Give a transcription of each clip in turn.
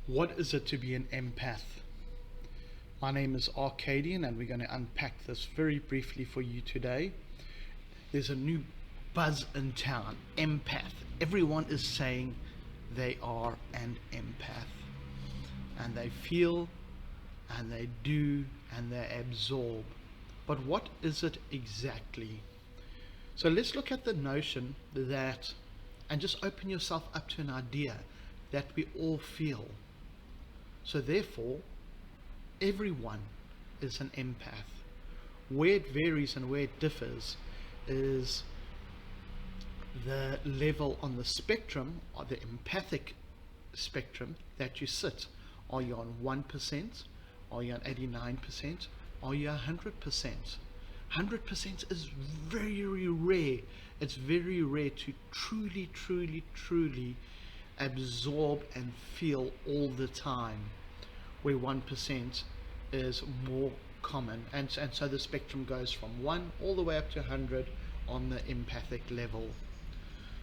What is it to be an empath? My name is Arcadian, and we're going to unpack this very briefly for you today. There's a new buzz in town, empath. Everyone is saying they are an empath, and they feel and they do and they absorb. But what is it exactly? So let's look at the notion that, and just open yourself up to an idea that we all feel. So therefore, everyone is an empath. Where it varies and where it differs is the level on the spectrum, or the empathic spectrum that you sit. Are you on 1%? Are you on 89%? Are you 100%? 100% is very rare. It's very rare to truly absorb and feel all the time, where 1% is more common, and so the spectrum goes from 1 all the way up to 100 on the empathic level.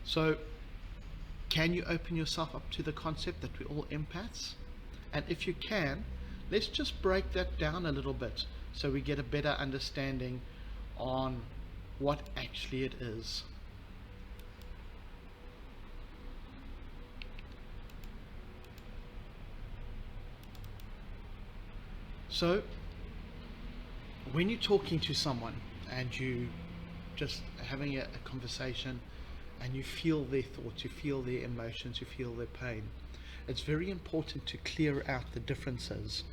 So can you open yourself up to the concept that we're all empaths? And if you can, let's just break that down a little bit so we get a better understanding on what actually it is. So when you're talking to someone and you just having a conversation and you feel their thoughts, you feel their emotions, you feel their pain, it's very important to clear out the differences,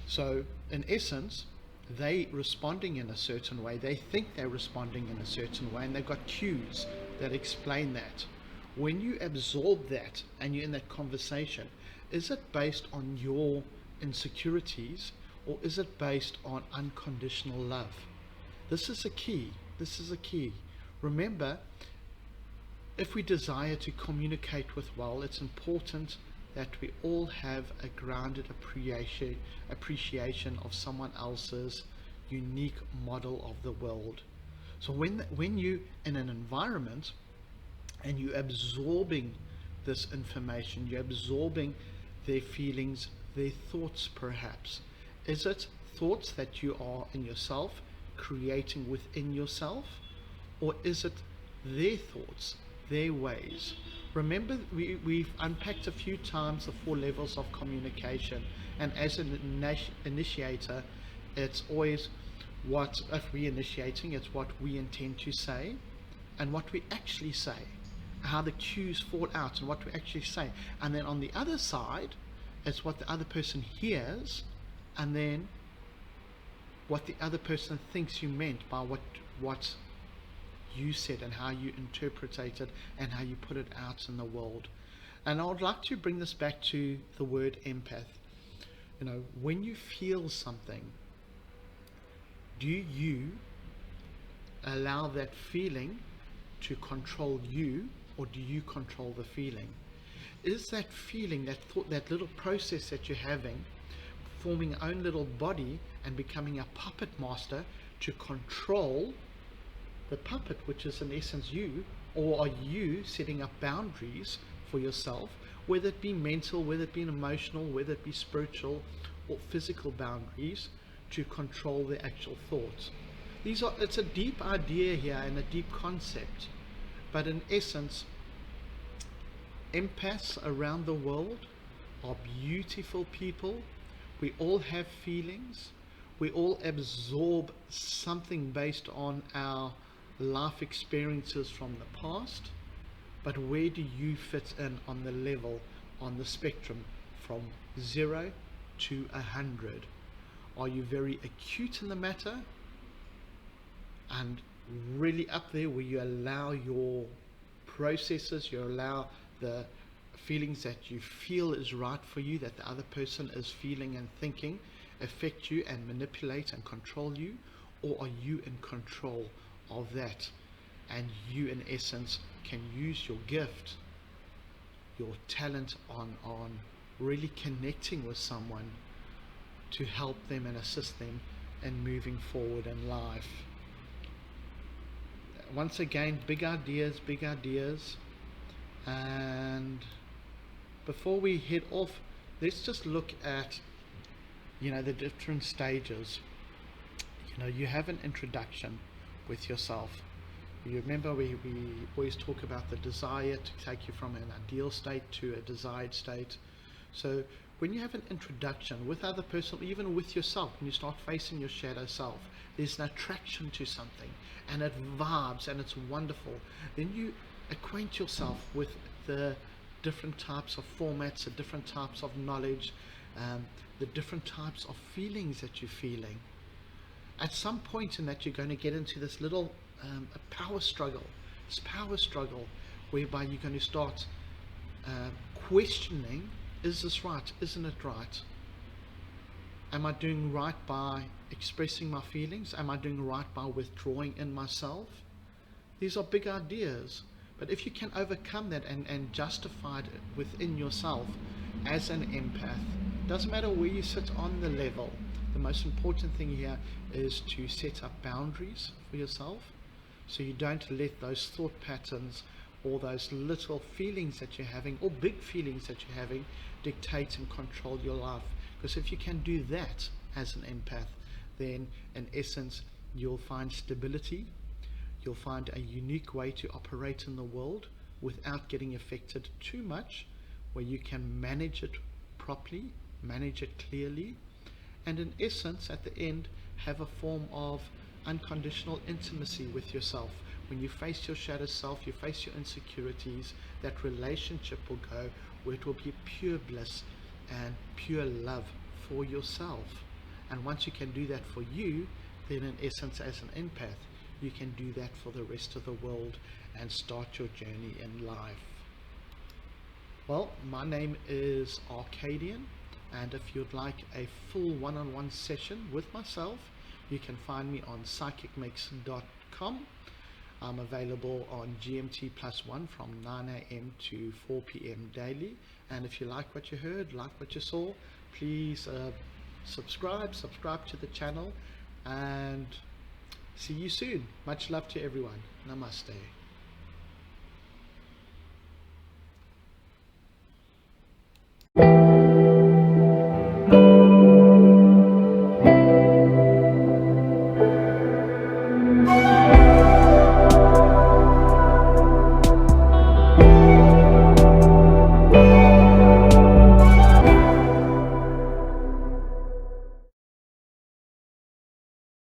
so in essence they responding in a certain way, they think they're responding in a certain way, and they've got cues that explain that. When you absorb that and you're in that conversation, is it based on your insecurities, or is it based on unconditional love? This is a key. Remember, if we desire to communicate with well, it's important that we all have a grounded appreciation of someone else's unique model of the world. So when you in an environment and you're absorbing this information, you're absorbing their feelings, their thoughts perhaps. Is it thoughts that you are in yourself creating within yourself, or is it their thoughts, their ways? Remember, we've unpacked a few times the 4 levels of communication, and as an initiator, it's always if we're initiating, it's what we intend to say and what we actually say, how the cues fall out and what we actually say. And then on the other side, it's what the other person hears, and then what the other person thinks you meant by what you said and how you interpreted and how you put it out in the world. And I would like to bring this back to the word empath. When you feel something, do you allow that feeling to control you, or do you control the feeling? Is that feeling, that thought, that little process that you're having, forming your own little body and becoming a puppet master to control the puppet, which is in essence you? Or are you setting up boundaries for yourself, whether it be mental, whether it be emotional, whether it be spiritual or physical boundaries, to control the actual thoughts? It's a deep idea here and a deep concept, but in essence, empaths around the world are beautiful people. We all have feelings. We all absorb something based on our life experiences from the past. But where do you fit in on the level, on the spectrum from 0 to 100? Are you very acute in the matter and really up there where you allow your processes, you allow the feelings that you feel is right for you, that the other person is feeling and thinking, affect you and manipulate and control you? Or are you in control of that, and you in essence can use your gift, your talent on really connecting with someone to help them and assist them in moving forward in life? Once again, big ideas. And before we head off, let's just look at, the different stages. You have an introduction with yourself. You remember we always talk about the desire to take you from an ideal state to a desired state. So when you have an introduction with other person, even with yourself, when you start facing your shadow self, there's an attraction to something, and it vibes, and it's wonderful. Then you acquaint yourself with the different types of formats, the different types of knowledge, the different types of feelings that you're feeling. At some point in that, you're going to get into this little a power struggle. This power struggle whereby you're going to start questioning, is this right? Isn't it right? Am I doing right by expressing my feelings? Am I doing right by withdrawing in myself? These are big ideas. But if you can overcome that and justify it within yourself as an empath, doesn't matter where you sit on the level, the most important thing here is to set up boundaries for yourself, so you don't let those thought patterns or those little feelings that you're having, or big feelings that you're having, dictate and control your life. Because if you can do that as an empath, then in essence you'll find stability, you'll find a unique way to operate in the world without getting affected too much, where you can manage it properly, manage it clearly, and in essence at the end have a form of unconditional intimacy with yourself. When you face your shadow self, you face your insecurities, that relationship will go where it will be pure bliss and pure love for yourself. And once you can do that for you, then in essence as an empath, you can do that for the rest of the world and start your journey in life. Well, my name is Arcadian, and if you'd like a full one-on-one session with myself, you can find me on psychicmix.com. I'm available on GMT +1 from 9 a.m. to 4 p.m. daily. And if you like what you heard, like what you saw, please subscribe to the channel, and see you soon. Much love to everyone. Namaste.